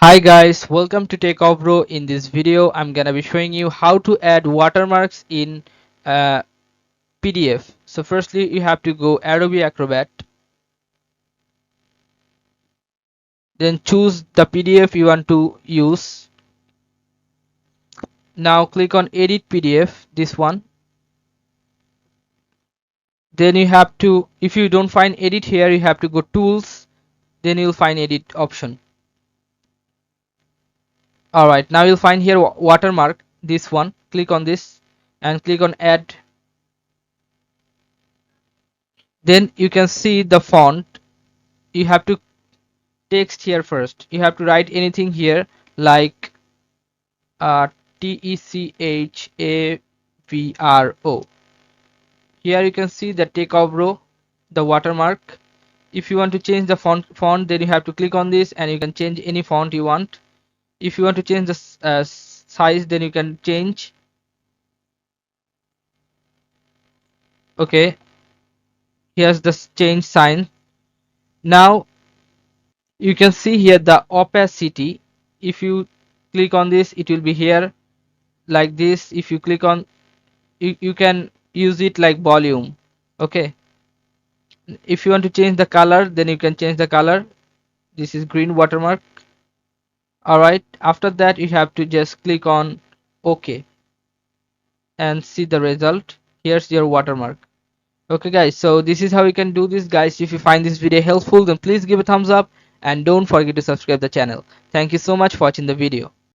Hi guys, welcome to Take Off Bro. In this video I'm gonna be showing you how to add watermarks in PDF. So firstly you have to go Adobe Acrobat, then choose the PDF you want to use. Now click on edit PDF, this one. Then you have to, if you don't find edit here, you have to go tools, then you'll find edit option. Alright, now you'll find here watermark, this one. Click on this and click on add. Then you can see the font. You have to text here first. You have to write anything here like TECHAVRO. Here you can see the takeoff row, the watermark. If you want to change the font, then you have to click on this and you can change any font you want. If you want to change the size, then you can change. Okay, here's the change sign. Now you can see here the opacity. If you click on this, it will be here like this. If you click on, you can use it like volume. Okay, if you want to change the color, then you can change the color. This is green watermark. Alright, after that you have to just click on OK and see the result. Here's your watermark. Okay guys, so this is how you can do this guys. If you find this video helpful, then please give a thumbs up and don't forget to subscribe the channel. Thank you so much for watching the video.